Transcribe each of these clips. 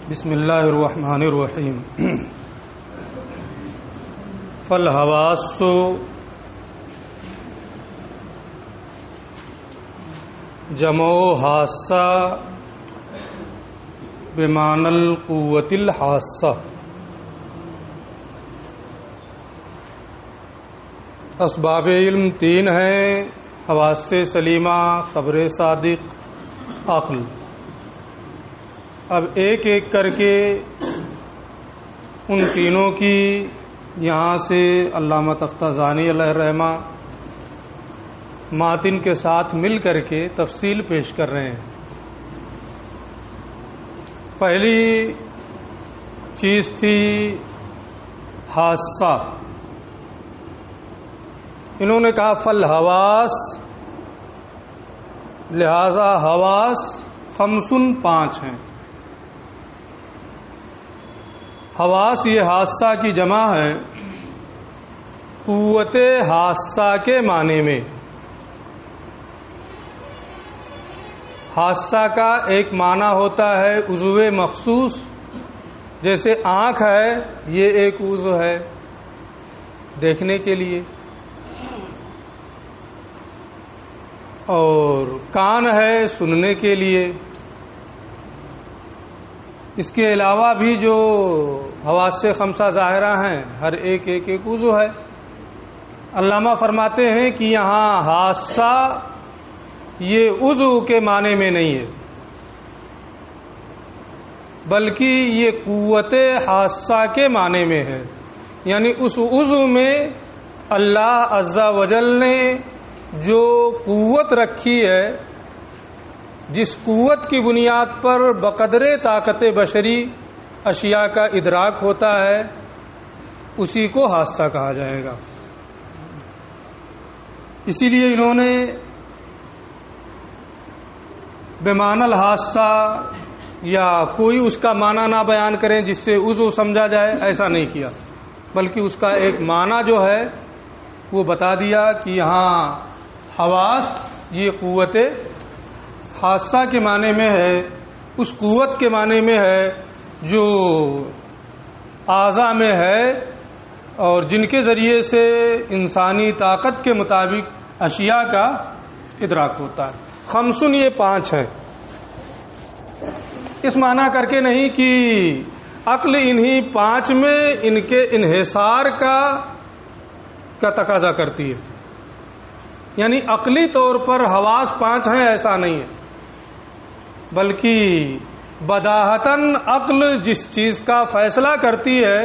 بسم اللہ الرحمن الرحیم فالحواس جمع حاسہ بمعنی القوت الحاسہ. اسباب علم تین ہیں: حواس سلیمہ، خبر صادق، عقل. اب ایک ایک کر کے ان تینوں کی یہاں سے علامہ تفتازانی علیہ الرحمہ ماتن کے ساتھ مل کر کے تفصیل پیش کر رہے ہیں. پہلی چیز تھی حاسہ. انہوں نے کہا فالحواس، لہذا حواس خمسن، پانچ ہیں. حواس یہ حاسہ کی جمع ہے قوت حاسہ کے معنی میں. حاسہ کا ایک معنی ہوتا ہے عضو مخصوص، جیسے آنکھ ہے یہ ایک عضو ہے دیکھنے کے لیے، اور کان ہے سننے کے لیے. اس کے علاوہ بھی جو حواس خمسہ ظاہرہ ہیں ہر ایک عضو ہے. علامہ فرماتے ہیں کہ یہاں حاسہ یہ عضو کے معنی میں نہیں ہے، بلکہ یہ قوت حاسہ کے معنی میں ہے. یعنی اس عضو میں اللہ عز و جل نے جو قوت رکھی ہے، جس قوت کی بنیاد پر بقدر طاقت بشری اشیاء کا ادراک ہوتا ہے، اسی کو حاسہ کہا جائے گا. اسی لیے انہوں نے بمعنی الحاسہ یا کوئی اس کا معنی نہ بیان کریں جس سے عضو سمجھا جائے، ایسا نہیں کیا، بلکہ اس کا ایک معنی جو ہے وہ بتا دیا کہ یہاں حواس یہ قوت حاسہ کے معنی میں ہے، اس قوت کے معنی میں ہے جو اعضاء میں ہے اور جن کے ذریعے سے انسانی طاقت کے مطابق اشیاء کا ادراک ہوتا ہے. خمسن یہ پانچ ہیں. اس معنی کر کے نہیں کہ عقل انہی پانچ میں ان کے انحصار کا تقاضا کرتی ہے، یعنی عقلی طور پر حواس پانچ ہیں ایسا نہیں ہے، بلکہ بداہتاً عقل جس چیز کا فیصلہ کرتی ہے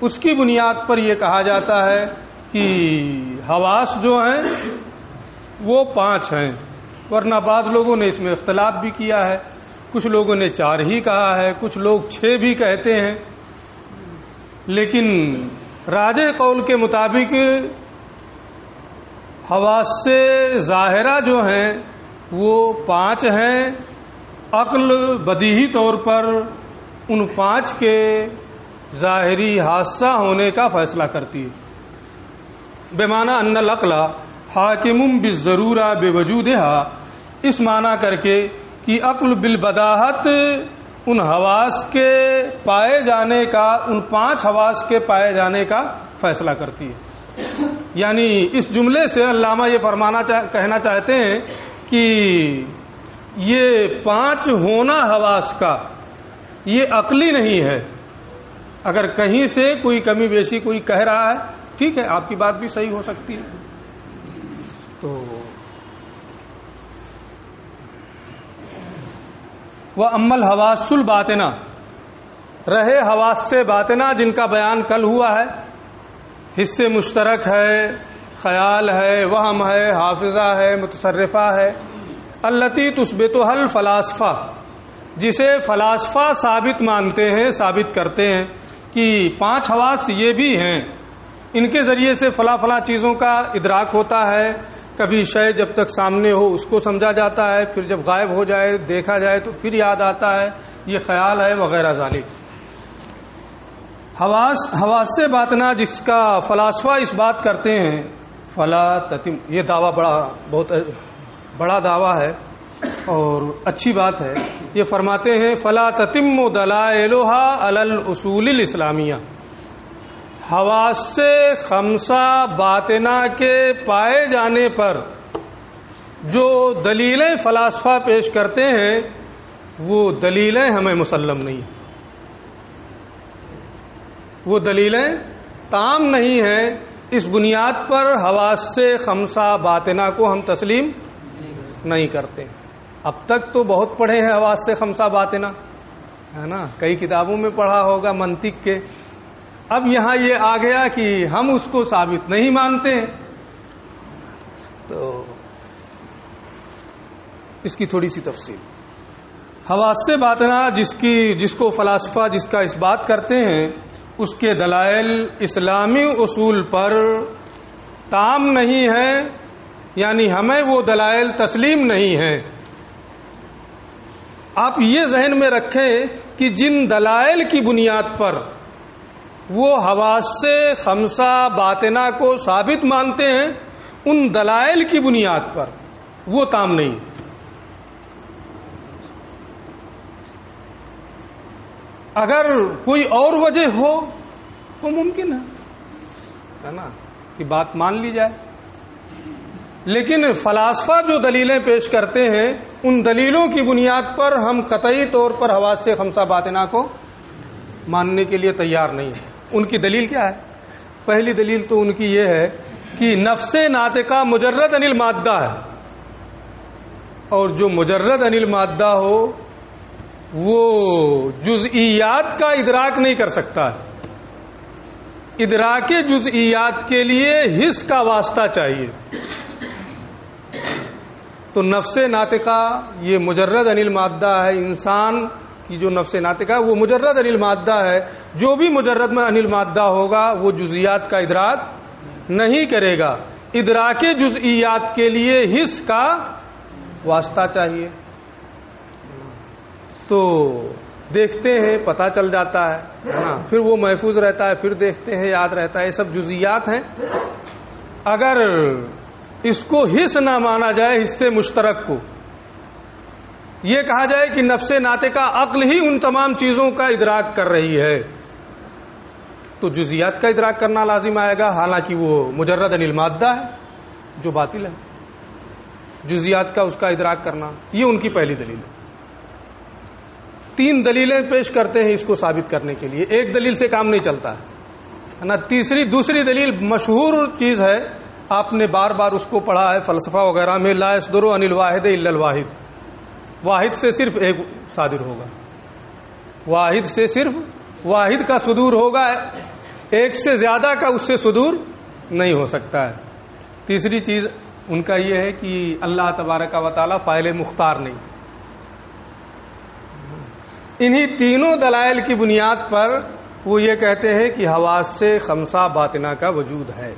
اس کی بنیاد پر یہ کہا جاتا ہے کہ حواس جو ہیں وہ پانچ ہیں. ورنہ بعض لوگوں نے اس میں اختلاف بھی کیا ہے، کچھ لوگوں نے 4 ہی کہا ہے، کچھ لوگ 6 بھی کہتے ہیں. لیکن راجح قول کے مطابق حواس سے ظاہرہ جو ہیں وہ 5 ہیں. عقل بدیہی طور پر ان 5 کے ظاہری حادثہ ہونے کا فیصلہ کرتی ہے. بمعنی ان العقل حاکم بالضرورہ بوجودها، اس معنی کر کے کہ عقل بالبداہت ان حواس کے پائے جانے کا، ان 5 حواس کے پائے جانے کا فیصلہ کرتی ہے. یعنی اس جملے سے علامہ یہ کہنا چاہتے ہیں کہ یہ 5 ہونا حواس کا یہ عقلی نہیں ہے. اگر کہیں سے کوئی کمی بیشی کوئی کہہ رہا ہے، ٹھیک ہے، آپ کی بات بھی صحیح ہو سکتی ہے. تو وَأَمَّا الْحَوَاسُ الْبَاطِنَةُ، رہے حواس سے باطنہ جن کا بیان کل ہوا ہے، حصے مشترک ہے، خیال ہے، وہم ہے، حافظہ ہے، متصرفہ ہے. التی تثبتها الفلاسفہ، جسے فلاسفہ ثابت مانتے ہیں، ثابت کرتے ہیں کہ 5 حواس یہ بھی ہیں، ان کے ذریعے سے فلاں فلاں چیزوں کا ادراک ہوتا ہے. کبھی شے جب تک سامنے ہو اس کو سمجھا جاتا ہے، پھر جب غائب ہو جائے دیکھا جائے تو پھر یاد آتا ہے، یہ خیال ہے وغیرہ ذالک. حواس سے باطنہ جس کا فلاسفہ اس بات کرتے ہیں، فلا تتم، یہ دعویٰ بہت بڑا دعویٰ ہے اور اچھی بات ہے. یہ فرماتے ہیں فلا تتم دلائلها علی الاصول الاسلامیہ، حواس خمسہ باطنہ کے پائے جانے پر جو دلیلیں فلاسفہ پیش کرتے ہیں وہ دلیلیں ہمیں مسلم نہیں ہیں، وہ دلیلیں تام نہیں ہیں. اس بنیاد پر حواس خمسہ باطنہ کو ہم تسلیم نہیں کرتے. اب تک تو بہت پڑھے ہیں حواس خمسہ باطنہ، ہے نا، کئی کتابوں میں پڑھا ہوگا منطق کے. اب یہاں یہ آ گیا کہ ہم اس کو ثابت نہیں مانتے ہیں، تو اس کی تھوڑی سی تفصیل. حواس باطنہ جس کو فلاسفہ جس کا اس بات کرتے ہیں، اس کے دلائل اسلامی اصول پر تام نہیں ہیں، یعنی ہمیں وہ دلائل تسلیم نہیں ہیں. آپ یہ ذہن میں رکھیں کہ جن دلائل کی بنیاد پر وہ حواس خمسہ باطنہ کو ثابت مانتے ہیں، ان دلائل کی بنیاد پر وہ تام نہیں. اگر کوئی اور وجہ ہو تو ممکن ہے نا کہ بات مان لی جائے، لیکن فلاسفہ جو دلیلیں پیش کرتے ہیں ان دلیلوں کی بنیاد پر ہم قطعی طور پر حواس خمسہ باطنہ کو ماننے کے لیے تیار نہیں ہیں. ان کی دلیل کیا ہے؟ پہلی دلیل تو ان کی یہ ہے کہ نفس ناطقہ مجرد عن المادہ ہے، اور جو مجرد عن المادہ ہو وہ جزئیات کا ادراک نہیں کر سکتا ہے. ادراک جزئیات کے لیے حس کا واسطہ چاہیے. تو نفس ناطقہ یہ مجرد عن المادہ ہے. انسان کی جو نفس ناطقہ ہے وہ مجرد عن المادہ ہے. جو بھی مجرد میں عن المادہ ہوگا وہ جزئیات کا ادراک نہیں کرے گا. ادراک جزئیات کے لیے حس کا واسطہ چاہیے. تو دیکھتے ہیں پتہ چل جاتا ہے نا، پھر وہ محفوظ رہتا ہے، پھر دیکھتے ہیں یاد رہتا ہے. یہ سب جزئیات ہیں. اگر اس کو حس نہ مانا جائے، حس مشترک کو، یہ کہا جائے کہ نفس ناطقہ عقل ہی ان تمام چیزوں کا ادراک کر رہی ہے، تو جزئیات کا ادراک کرنا لازم آئے گا، حالانکہ وہ مجرد عن المادہ ہے جو باطل ہے. جزئیات کا اس کا ادراک کرنا، یہ ان کی پہلی دلیل ہے. تین دلیلیں پیش کرتے ہیں اس کو ثابت کرنے کے لیے. ایک دلیل سے کام نہیں چلتا ہے نا. دوسری دلیل مشہور چیز ہے، آپ نے بار بار اس کو پڑھا ہے فلسفہ وغیرہ میں، لا يصدر عن الواحد الا الواحد. واحد سے صرف ایک صادر ہوگا، واحد سے صرف واحد کا صدور ہوگا، ایک سے زیادہ کا اس سے صدور نہیں ہو سکتا ہے. تیسری چیز ان کا یہ ہے کہ اللہ تبارک و تعالی فاعل مختار نہیں. انہی تینوں دلائل کی بنیاد پر وہ یہ کہتے ہیں کہ حواس سے خمسہ باطنہ کا وجود ہے.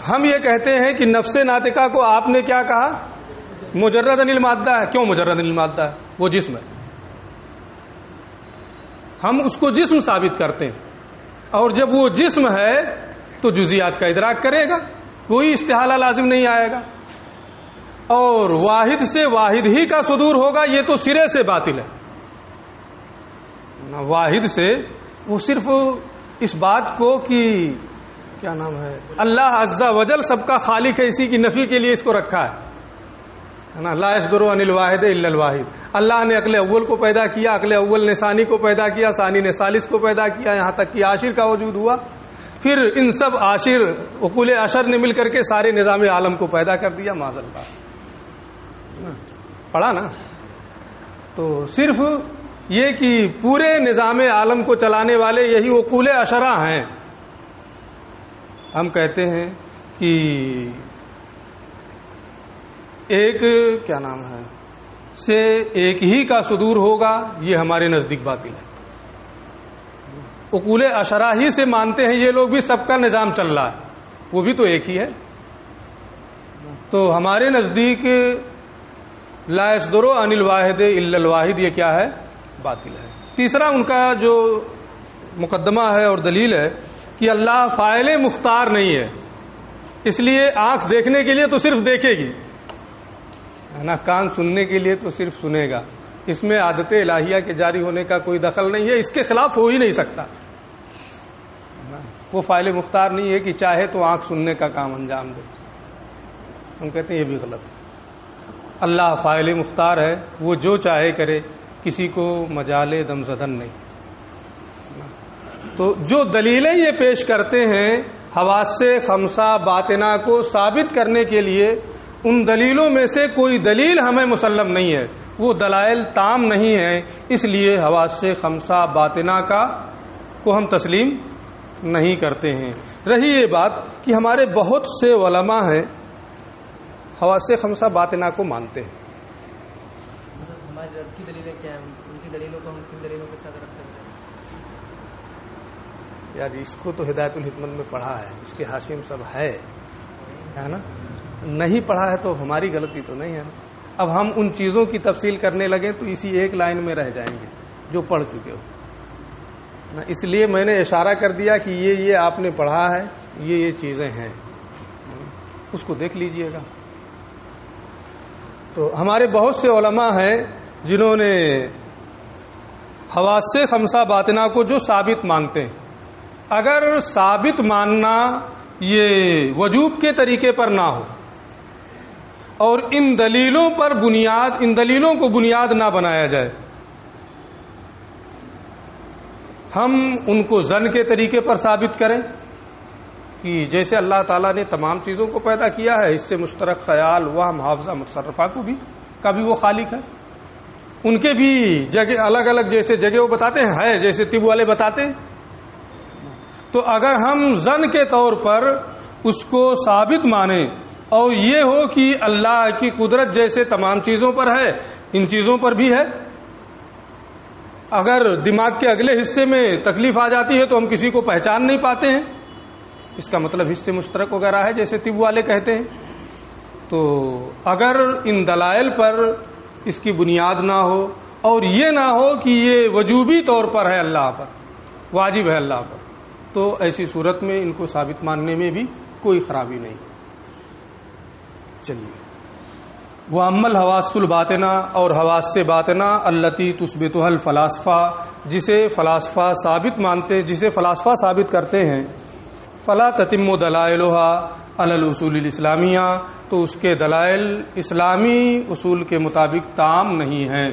ہم یہ کہتے ہیں کہ نفس ناطقہ کو آپ نے کیا کہا؟ مجرد عن المادہ ہے. کیوں مجرد عن المادہ ہے؟ وہ جسم ہے. ہم اس کو جسم ثابت کرتے ہیں، اور جب وہ جسم ہے تو جزئیات کا ادراک کرے گا، کوئی استحالہ لازم نہیں آئے گا. اور واحد سے واحد ہی کا صدور ہوگا، یہ تو سرے سے باطل ہے. واحد سے وہ صرف اس بات کو کہ کیا نام ہے، اللہ عز و جل سب کا خالق ہے، اسی کی نفی کے لیے اس کو رکھا ہے نا. لا يصدر عن الواحد الا الواحد. اللہ نے عقل اول کو پیدا کیا، عقل اول نے ثانی کو پیدا کیا، ثانی نے ثالث کو پیدا کیا، یہاں تک کہ عاشر کا وجود ہوا. پھر ان سب عاشر عقول عشر نے مل کر کے سارے نظام عالم کو پیدا کر دیا. معاذ اللہ، پڑھا نا. تو صرف یہ کہ پورے نظام عالم کو چلانے والے یہی عقول عشرہ ہیں. ہم کہتے ہیں کہ ایک کیا نام ہے سے ایک ہی کا صدور ہوگا، یہ ہمارے نزدیک باطل ہے. عقول عشرہ ہی سے مانتے ہیں یہ لوگ بھی، سب کا نظام چل رہا ہے، وہ بھی تو ایک ہی ہے. تو ہمارے نزدیک لا يصدر عن الواحد الا الواحد یہ کیا ہے؟ باطل ہے. تیسرا ان کا جو مقدمہ ہے اور دلیل ہے کہ اللہ فاعل مختار نہیں ہے. اس لیے آنکھ دیکھنے کے لیے تو صرف دیکھے گی نا، کان سننے کے لیے تو صرف سنے گا. اس میں عادت الہیہ کے جاری ہونے کا کوئی دخل نہیں ہے، اس کے خلاف ہو ہی نہیں سکتا. وہ فاعل مختار نہیں ہے کہ چاہے تو آنکھ سننے کا کام انجام دے. ہم کہتے ہیں یہ بھی غلط ہے. اللہ فاعل مختار ہے، وہ جو چاہے کرے، کسی کو مجال دم زدن نہیں. تو جو دلیلیں یہ پیش کرتے ہیں حواس خمسہ باطنہ کو ثابت کرنے کے لیے، ان دلیلوں میں سے کوئی دلیل ہمیں مسلم نہیں ہے، وہ دلائل تام نہیں ہیں، اس لیے حواس خمسہ باطنہ کو ہم تسلیم نہیں کرتے ہیں. رہی یہ بات کہ ہمارے بہت سے علماء ہیں حواس خمسہ باطنہ کو مانتے ہیں. ہماری رب کی دلیلیں کیا ہیں؟ ان کی دلیلوں کو ہم کن دلیلوں کے ساتھ رکھتے ہیں؟ یار اس کو تو ہدایت الحکمت میں پڑھا ہے، اس کے حاشیم سب ہے نا. نہیں پڑھا ہے تو ہماری غلطی تو نہیں ہے نا. اب ہم ان چیزوں کی تفصیل کرنے لگیں تو اسی ایک لائن میں رہ جائیں گے جو پڑھ چکے ہو. اس لیے میں نے اشارہ کر دیا کہ یہ آپ نے پڑھا ہے، یہ چیزیں ہیں، اس کو دیکھ لیجئے گا. تو ہمارے بہت سے علماء ہیں جنہوں نے حواس خمسہ باطنہ کو جو ثابت مانتے ہیں. اگر ثابت ماننا یہ وجوب کے طریقے پر نہ ہو اور ان دلیلوں کو بنیاد نہ بنایا جائے، ہم ان کو ظن کے طریقے پر ثابت کریں کہ جیسے اللہ تعالیٰ نے تمام چیزوں کو پیدا کیا ہے، اس سے مشترک خیال، وہم، حافظہ، متصرفہ کو بھی کا بھی وہ خالق ہے. ان کے بھی جگہ الگ الگ جیسے جگہ وہ بتاتے ہیں ہے جیسے طب والے بتاتے ہیں. تو اگر ہم ظن کے طور پر اس کو ثابت مانیں اور یہ ہو کہ اللہ کی قدرت جیسے تمام چیزوں پر ہے، ان چیزوں پر بھی ہے. اگر دماغ کے اگلے حصے میں تکلیف آ جاتی ہے تو ہم کسی کو پہچان نہیں پاتے ہیں، اس کا مطلب حصے مشترک وغیرہ ہے جیسے طب والے کہتے ہیں. تو اگر ان دلائل پر اس کی بنیاد نہ ہو اور یہ نہ ہو کہ یہ وجوبی طور پر ہے، اللہ پر واجب ہے اللہ پر، تو ایسی صورت میں ان کو ثابت ماننے میں بھی کوئی خرابی نہیں. چلیے، وہ عمل حواس الباطنہ اور حواس باطنہ التی تثبتها الفلاسفہ، جسے فلاسفہ ثابت کرتے ہیں، فلا تتم دلائلها علی الاصول الاسلامیہ، تو اس کے دلائل اسلامی اصول کے مطابق تام نہیں ہیں،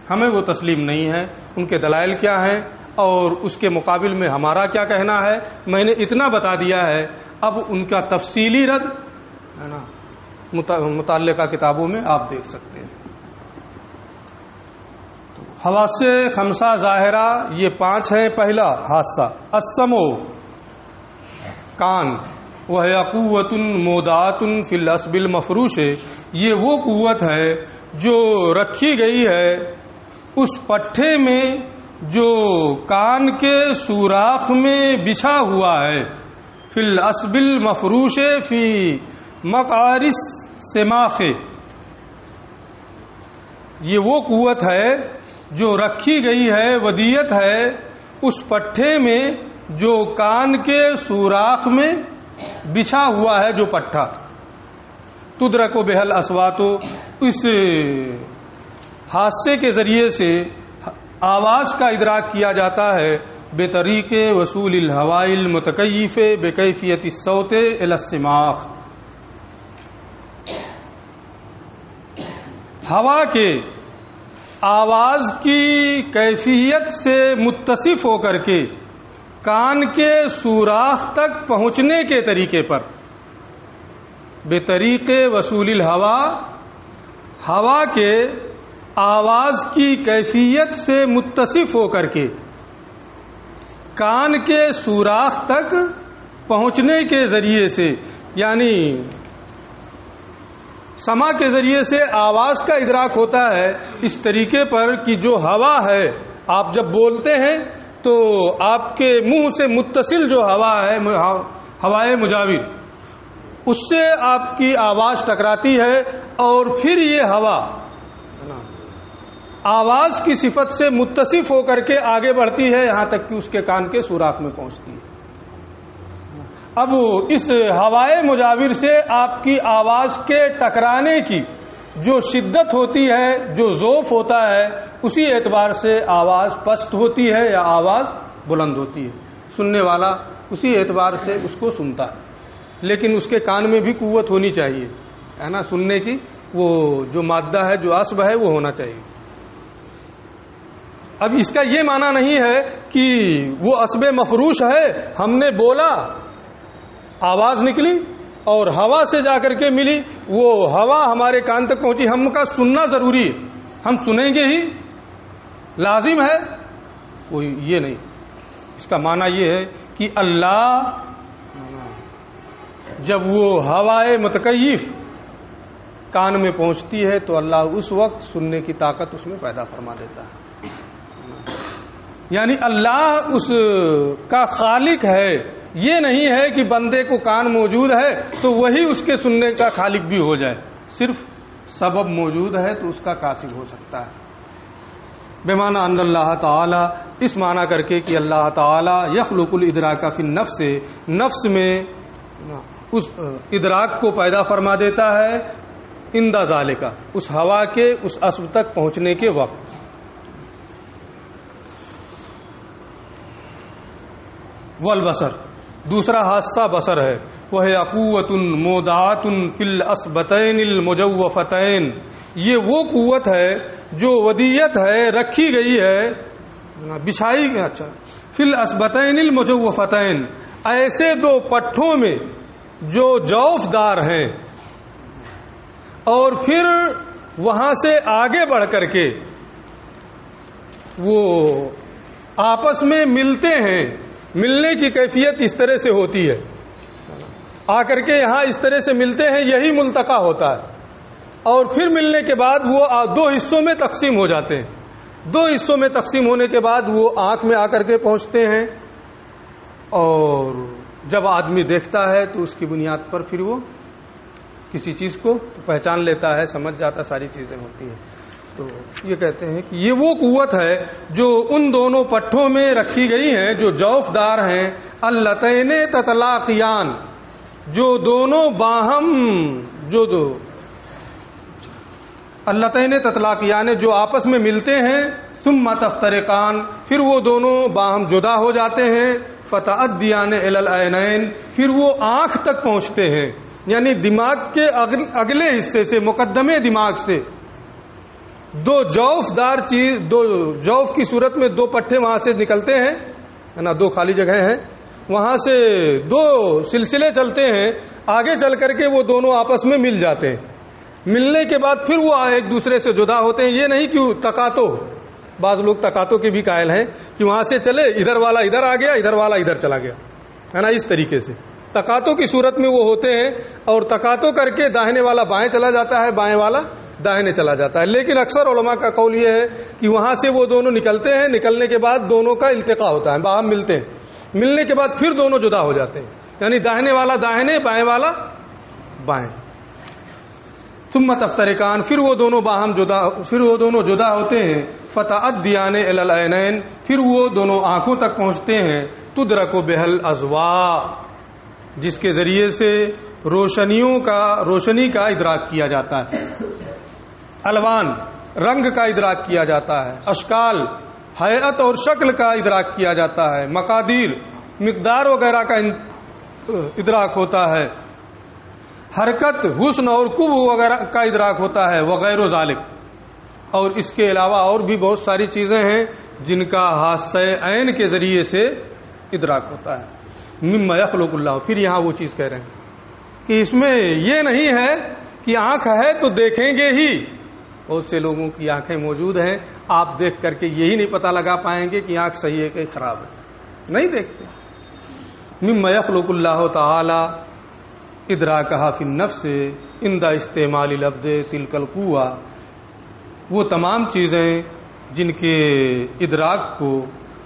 ہمیں وہ تسلیم نہیں ہے. ان کے دلائل کیا ہیں اور اس کے مقابل میں ہمارا کیا کہنا ہے، میں نے اتنا بتا دیا ہے. اب ان کا تفصیلی رد ہے نا متعلقہ کتابوں میں آپ دیکھ سکتے ہیں. تو حواس خمسہ ظاہرہ یہ 5 ہیں. پہلا حادثہ السمع، کان، وہ قوت مودعۃ فی العصب المفروش، یہ وہ قوت ہے جو رکھی گئی ہے اس پٹھے میں جو کان کے سوراخ میں بچھا ہوا ہے، فی العصب المفروش فی مقعر السماخ، یہ وہ قوت ہے جو رکھی گئی ہے، ودیت ہے اس پٹھے میں جو کان کے سوراخ میں بچھا ہوا ہے، جو پٹھا. تدرک بہل اصوات، اس حادثے کے ذریعے سے آواز کا ادراک کیا جاتا ہے، بطریق وصول الہواء المتکیف بکیفیت الصوت الی السماخ، ہوا کے آواز کی کیفیت سے متصف ہو کر کے کان کے سوراخ تک پہنچنے کے طریقے پر، بطریق وصول الہواء، ہوا کے آواز کی کیفیت سے متصف ہو کر کے کان کے سوراخ تک پہنچنے کے ذریعے سے، یعنی سما کے ذریعے سے آواز کا ادراک ہوتا ہے اس طریقے پر کہ جو ہوا ہے، آپ جب بولتے ہیں تو آپ کے منہ سے متصل جو ہوا ہے، ہوائے مجاور، اس سے آپ کی آواز ٹکراتی ہے اور پھر یہ ہوا آواز کی صفت سے متصف ہو کر کے آگے بڑھتی ہے، یہاں تک کہ اس کے کان کے سوراخ میں پہنچتی ہے. اب اس ہوائے مجاور سے آپ کی آواز کے ٹکرانے کی جو شدت ہوتی ہے، جو ذوف ہوتا ہے، اسی اعتبار سے آواز پست ہوتی ہے یا آواز بلند ہوتی ہے. سننے والا اسی اعتبار سے اس کو سنتا ہے. لیکن اس کے کان میں بھی قوت ہونی چاہیے، ہے نا، سننے کی. وہ جو مادہ ہے، جو عصب ہے، وہ ہونا چاہیے. اب اس کا یہ معنی نہیں ہے کہ وہ عصب مفروش ہے، ہم نے بولا آواز نکلی اور ہوا سے جا کر کے ملی، وہ ہوا ہمارے کان تک پہنچی، ہم کا سننا ضروری ہے، ہم سنیں گے ہی، لازم ہے. کوئی یہ نہیں. اس کا معنی یہ ہے کہ اللہ جب وہ ہوائے متکیف کان میں پہنچتی ہے تو اللہ اس وقت سننے کی طاقت اس میں پیدا فرما دیتا ہے. یعنی اللہ اس کا خالق ہے. یہ نہیں ہے کہ بندے کو کان موجود ہے تو وہی اس کے سننے کا خالق بھی ہو جائے. صرف سبب موجود ہے تو اس کا کاسب ہو سکتا ہے. بمعنی ان اللہ تعالی، اس معنی کر کے کہ اللہ تعالی یخلق الادراک فی النفس، نفس میں اس ادراک کو پیدا فرما دیتا ہے، عند ذالک، اس ہوا کے اس عصب تک پہنچنے کے وقت. والبصر، دوسرا حادثہ بصر ہے، وہ ہے قوت مودعات فی الاسبتین المجوفتین. یہ وہ قوت ہے جو ودیت ہے، رکھی گئی ہے، بچھائی، اچھا، فی الاسبتین المجوفتین، ایسے دو پٹھوں میں جو جوف دار ہیں، اور پھر وہاں سے آگے بڑھ کر کے وہ آپس میں ملتے ہیں. ملنے کی کیفیت اس طرح سے ہوتی ہے، آ کر کے یہاں اس طرح سے ملتے ہیں، یہی ملتقا ہوتا ہے. اور پھر ملنے کے بعد وہ دو حصوں میں تقسیم ہو جاتے ہیں. دو حصوں میں تقسیم ہونے کے بعد وہ آنکھ میں آ کر کے پہنچتے ہیں، اور جب آدمی دیکھتا ہے تو اس کی بنیاد پر پھر وہ کسی چیز کو پہچان لیتا ہے، سمجھ جاتا، ساری چیزیں ہوتی ہیں. تو یہ کہتے ہیں کہ یہ وہ قوت ہے جو ان دونوں پٹھوں میں رکھی گئی ہیں، جو جوف دار ہیں. اللتین تتلاقیان، جو دونوں باہم، جو دو اللتین تتلاقیان، جو آپس میں ملتے ہیں. ثم تفترقان، پھر وہ دونوں باہم جدا ہو جاتے ہیں. فتعدیان الی العینین، پھر وہ آنکھ تک پہنچتے ہیں. یعنی دماغ کے اگلے حصے سے، مقدمے دماغ سے دو جوف دار چیز، دو جوف کی صورت میں دو پٹھے وہاں سے نکلتے ہیں، ہے نا، دو خالی جگہیں ہیں، وہاں سے دو سلسلے چلتے ہیں، آگے چل کر کے وہ دونوں آپس میں مل جاتے ہیں. ملنے کے بعد پھر وہ ایک دوسرے سے جدا ہوتے ہیں. یہ نہیں کہ تقاتو، بعض لوگ تقاتو کے بھی قائل ہیں کہ وہاں سے چلے، ادھر والا ادھر آ گیا، ادھر والا ادھر چلا گیا، ہے نا. اس طریقے سے تقاتو کی صورت میں وہ ہوتے ہیں، اور تقاتو کر کے داہنے والا بائیں چلا جاتا ہے، بائیں والا داہنے چلا جاتا ہے. لیکن اکثر علماء کا قول یہ ہے کہ وہاں سے وہ دونوں نکلتے ہیں، نکلنے کے بعد دونوں کا التقاء ہوتا ہے، باہم ملتے ہیں. ملنے کے بعد پھر دونوں جدا ہو جاتے ہیں، یعنی داہنے والا داہنے، بائیں والا بائیں. ثم تفترقان، پھر وہ دونوں باہم جدا، پھر وہ دونوں جدا ہوتے ہیں. فتعدیان الی العینین، پھر وہ دونوں آنکھوں تک پہنچتے ہیں. تدرک بہل اضواء، جس کے ذریعے سے روشنی کا ادراک کیا جاتا ہے. الوان، رنگ کا ادراک کیا جاتا ہے. اشکال، حیت اور شکل کا ادراک کیا جاتا ہے. مقادیر، مقدار وغیرہ کا ادراک ہوتا ہے. حرکت، حسن اور قبح وغیرہ کا ادراک ہوتا ہے، وغیرہ ذالک. اور اس کے علاوہ اور بھی بہت ساری چیزیں ہیں جن کا حاسہ عین کے ذریعے سے ادراک ہوتا ہے. مما یخلق اللہ، پھر یہاں وہ چیز کہہ رہے ہیں کہ اس میں یہ نہیں ہے کہ آنکھ ہے تو دیکھیں گے ہی. بہت سے لوگوں کی آنکھیں موجود ہیں، آپ دیکھ کر کے یہی نہیں پتہ لگا پائیں گے کہ آنکھ صحیح ہے کہ خراب ہے، نہیں دیکھتے. مما یخلق اللہ تعالی ادراکہ فی النفس عند استعمال العبد تلک القوہ، وہ تمام چیزیں جن کے ادراک کو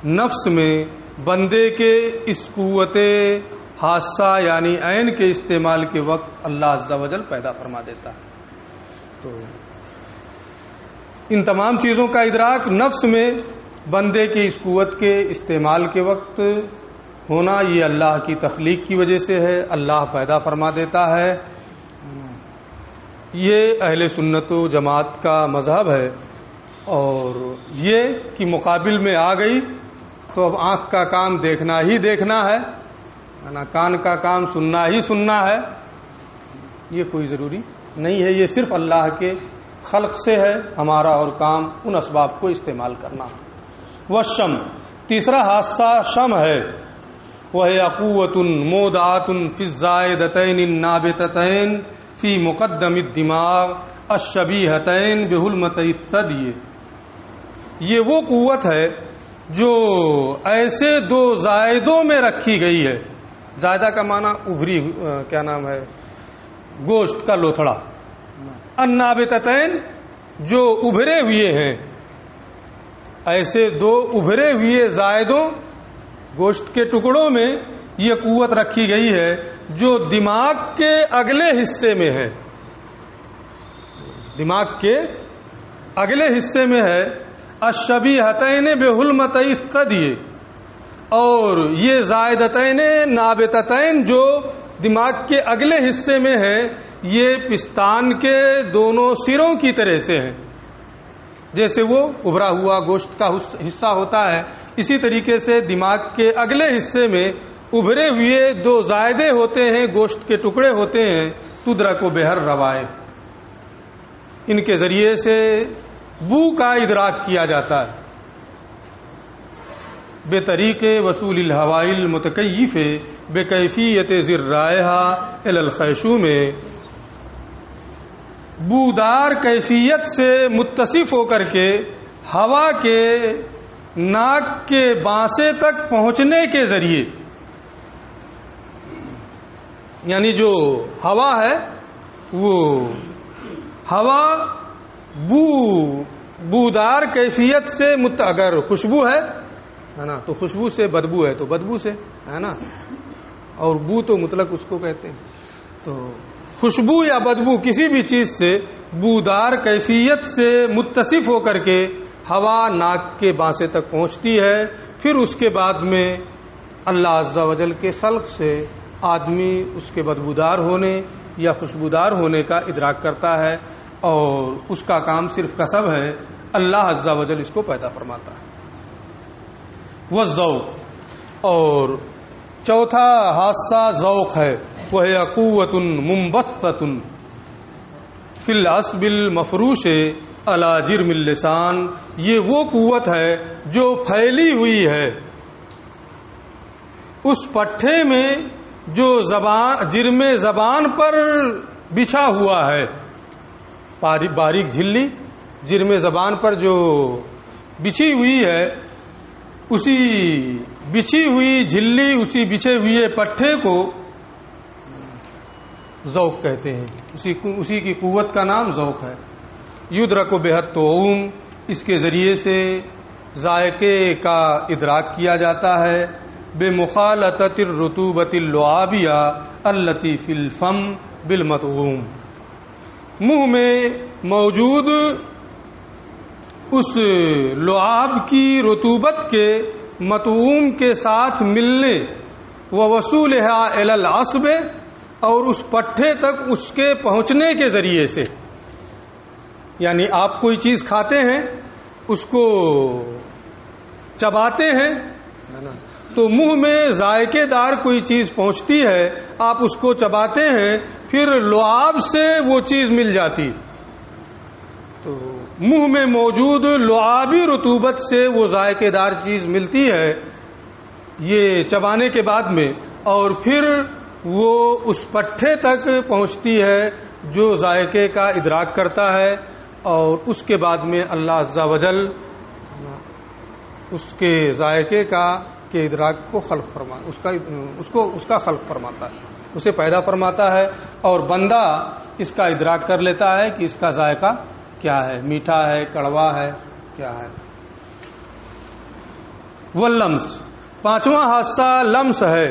نفس میں بندے کے اس قوت حاسہ یعنی عین کے استعمال کے وقت اللہ عز و جل پیدا فرما دیتا ہے. تو ان تمام چیزوں کا ادراک نفس میں بندے کی اس قوت کے استعمال کے وقت ہونا یہ اللہ کی تخلیق کی وجہ سے ہے، اللہ پیدا فرما دیتا ہے۔ یہ اہل سنت و جماعت کا مذہب ہے، اور یہ کہ مقابل میں آ گئی تو اب آنکھ کا کام دیکھنا ہی دیکھنا ہے نا، کان کا کام سننا ہی سننا ہے، یہ کوئی ضروری نہیں ہے۔ یہ صرف اللہ کے خلق سے ہے، ہمارا اور کام ان اسباب کو استعمال کرنا۔ والشم، تیسرا حادثہ شم ہے، وہ قوت مودعات فی الزائدتین النابتتین فی مقدم الدماغ الشبیہتین بحلمت الثدی۔ یہ وہ قوت ہے جو ایسے دو زائدوں میں رکھی گئی ہے۔ زائدہ کا معنی ابھری، کیا نام ہے، گوشت کا لوتھڑا، النابتتین جو ابھرے ہوئے ہیں، ایسے دو ابھرے ہوئے زائدوں گوشت کے ٹکڑوں میں یہ قوت رکھی گئی ہے جو دماغ کے اگلے حصے میں ہے، دماغ کے اگلے حصے میں ہے۔ الشبیہتین بحلمت الثدی، اور یہ زائدتین نابتتین جو دماغ کے اگلے حصے میں ہیں، یہ پستان کے دونوں سروں کی طرح سے ہیں۔ جیسے وہ ابھرا ہوا گوشت کا حصہ ہوتا ہے، اسی طریقے سے دماغ کے اگلے حصے میں ابھرے ہوئے دو زائدے ہوتے ہیں، گوشت کے ٹکڑے ہوتے ہیں، تدرک و بہر روائے، ان کے ذریعے سے بو کا ادراک کیا جاتا ہے۔ بے طریق وصول الہواء المتکیف بے کیفیت ذرائہا الی الخیشوم، بودار کیفیت سے متصف ہو کر کے ہوا کے ناک کے بانسے تک پہنچنے کے ذریعے، یعنی جو ہوا ہے وہ ہوا بودار کیفیت سے اگر خوشبو ہے نا تو خوشبو سے، بدبو ہے تو بدبو سے، ہے نا، اور بو تو مطلق اس کو کہتے ہیں۔ تو خوشبو یا بدبو کسی بھی چیز سے بودار کیفیت سے متصف ہو کر کے ہوا ناک کے بانسے تک پہنچتی ہے، پھر اس کے بعد میں اللہ عز و جل کے خلق سے آدمی اس کے بدبودار ہونے یا خوشبودار ہونے کا ادراک کرتا ہے، اور اس کا کام صرف کسب ہے، اللہ عز و جل اس کو پیدا فرماتا ہے۔ والذوق، اور چوتھا حادثہ ذوق ہے، وہ قوت منبثۃ فی العصب المفروش علی جرم اللسان، یہ وہ قوت ہے جو پھیلی ہوئی ہے اس پٹھے میں جو جرم زبان پر بچھا ہوا ہے، باریک جھلی جرم زبان پر جو بچھی ہوئی ہے، اسی بچھی ہوئی جھلی، اسی بچھے ہوئے پٹھے کو ذوق کہتے ہیں، اسی کی قوت کا نام ذوق ہے۔ یدرک بحد طعوم، اس کے ذریعے سے ذائقے کا ادراک کیا جاتا ہے، بے مخالطت الرطوبۃ اللعابیہ التی فی الفم بالمطعوم، منہ میں موجود اس لعاب کی رطوبت کے مطعوم کے ساتھ ملنے، ووصولها الی العصب، اور اس پٹھے تک اس کے پہنچنے کے ذریعے سے، یعنی آپ کوئی چیز کھاتے ہیں، اس کو چباتے ہیں تو منہ میں ذائقے دار کوئی چیز پہنچتی ہے، آپ اس کو چباتے ہیں، پھر لعاب سے وہ چیز مل جاتی، تو منہ میں موجود لعابی رطوبت سے وہ ذائقے دار چیز ملتی ہے یہ چبانے کے بعد میں، اور پھر وہ اس پٹھے تک پہنچتی ہے جو ذائقے کا ادراک کرتا ہے، اور اس کے بعد میں اللہ عز و جل اس کے ذائقے کے ادراک کو خلق فرماتا، اس کا خلق فرماتا ہے، اسے پیدا فرماتا ہے، اور بندہ اس کا ادراک کر لیتا ہے کہ اس کا ذائقہ کیا ہے، میٹھا ہے، کڑوا ہے، کیا ہے۔ واللمس، پانچواں حادثہ لمس ہے،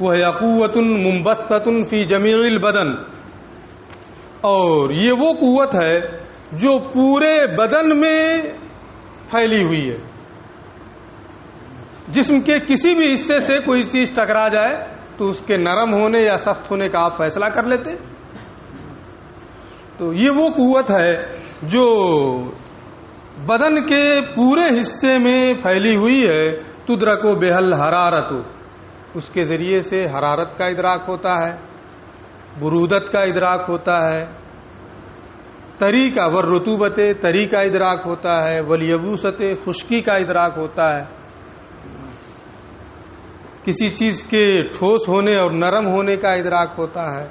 وہ قوت منبثۃ فی جمیع البدن، اور یہ وہ قوت ہے جو پورے بدن میں پھیلی ہوئی ہے، جسم کے کسی بھی حصے سے کوئی چیز ٹکرا جائے تو اس کے نرم ہونے یا سخت ہونے کا آپ فیصلہ کر لیتے. تو یہ وہ قوت ہے جو بدن کے پورے حصے میں پھیلی ہوئی ہے. تدرک و بہل حرارت، اس کے ذریعے سے حرارت کا ادراک ہوتا ہے، برودت کا ادراک ہوتا ہے، طری کا والرطوبت طری کا ادراک ہوتا ہے، والیبوست خشکی کا ادراک ہوتا ہے، کسی چیز کے ٹھوس ہونے اور نرم ہونے کا ادراک ہوتا ہے،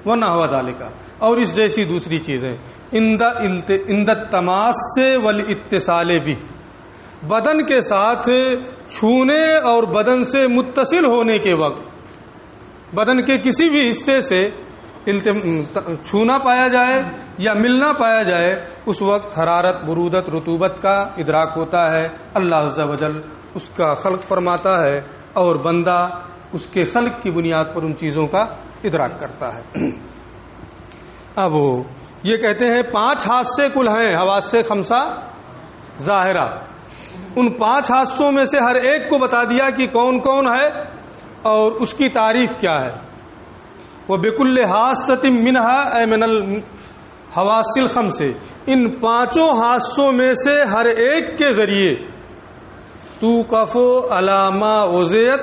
ونحو ذالک، اور اس جیسی دوسری چیزیں. عند التماس والاتصال بھی، بدن کے ساتھ چھونے اور بدن سے متصل ہونے کے وقت بدن کے کسی بھی حصے سے چھونا پایا جائے یا ملنا پایا جائے، اس وقت حرارت، برودت، رطوبت کا ادراک ہوتا ہے. اللہ عز و جل اس کا خلق فرماتا ہے اور بندہ اس کے خلق کی بنیاد پر ان چیزوں کا ادراک کرتا ہے. اب یہ کہتے ہیں 5 حاسے کل ہیں، حواس خمسہ ظاہرہ. ان 5 حاسوں میں سے ہر ایک کو بتا دیا کہ کون کون ہے اور اس کی تعریف کیا ہے. وہ بکل حاسۃ منہا اے من الحواس الخمس، ان 5 حاسوں میں سے ہر ایک کے ذریعے توقف علی ما وضعت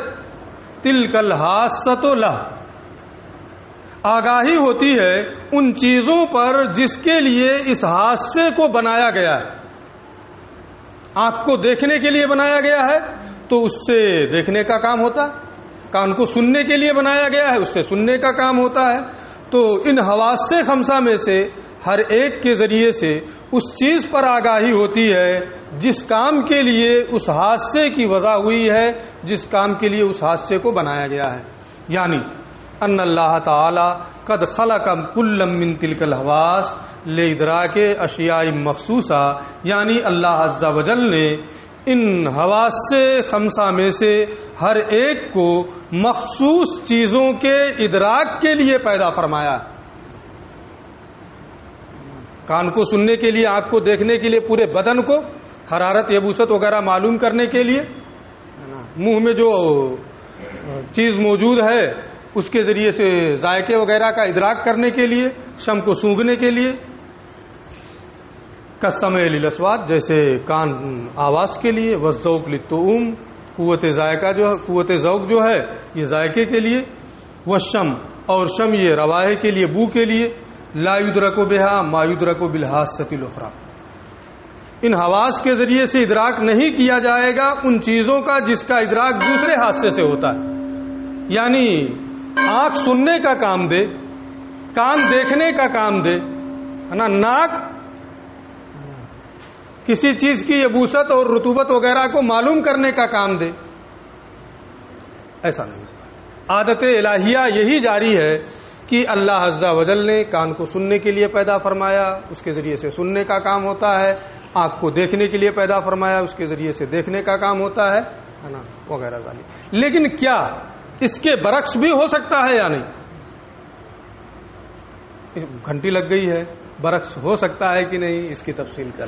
تلک الحاسۃ لہ، آگاہی ہوتی ہے ان چیزوں پر جس کے لیے اس حادثے کو بنایا گیا ہے. آنکھ کو دیکھنے کے لیے بنایا گیا ہے تو اس سے دیکھنے کا کام ہوتا ہے، کان کو سننے کے لیے بنایا گیا ہے، اس سے سننے کا کام ہوتا ہے. تو ان حواس خمسہ میں سے ہر ایک کے ذریعے سے اس چیز پر آگاہی ہوتی ہے جس کام کے لیے اس حادثے کی وضع ہوئی ہے، جس کام کے لیے اس حادثے کو بنایا گیا ہے. یعنی ان اللہ تعالی قد خلق کل من تلک الحواس لادراک اشیاء مخصوصہ، یعنی اللہ عز و جل نے ان حواس خمسہ میں سے ہر ایک کو مخصوص چیزوں کے ادراک کے لیے پیدا فرمایا. کان کو سننے کے لیے، آنکھ کو دیکھنے کے لیے، پورے بدن کو حرارت، یبوست وغیرہ معلوم کرنے کے لیے، منہ میں جو چیز موجود ہے اس کے ذریعے سے ذائقے وغیرہ کا ادراک کرنے کے لیے، شم کو سونگھنے کے لیے، کسمع للاصوات جیسے کان آواز کے لیے، والذوق للطعوم قوت ذائقہ جو ہے، قوت ذوق جو ہے یہ ذائقے کے لیے، والشم اور شم یہ روائح کے لیے، بو کے لیے. لا یدرک بہا ما یدرک بالحاسۃ الاخری، ان حواس کے ذریعے سے ادراک نہیں کیا جائے گا ان چیزوں کا جس کا ادراک دوسرے حادثے سے ہوتا ہے. یعنی آنکھ سننے کا کام دے، کان دیکھنے کا کام دے، ہے نا، ناک کسی چیز کی یبوست اور رطوبت وغیرہ کو معلوم کرنے کا کام دے، ایسا نہیں. عادت الہیہ یہی جاری ہے کہ اللہ عز و جل نے کان کو سننے کے لیے پیدا فرمایا، اس کے ذریعے سے سننے کا کام ہوتا ہے، آنکھ کو دیکھنے کے لیے پیدا فرمایا، اس کے ذریعے سے دیکھنے کا کام ہوتا ہے نا، وغیرہ ذالک. لیکن کیا اس کے برعکس بھی ہو سکتا ہے یا نہیں؟ گھنٹی لگ گئی ہے، برعکس ہو سکتا ہے کہ نہیں، اس کی تفصیل کر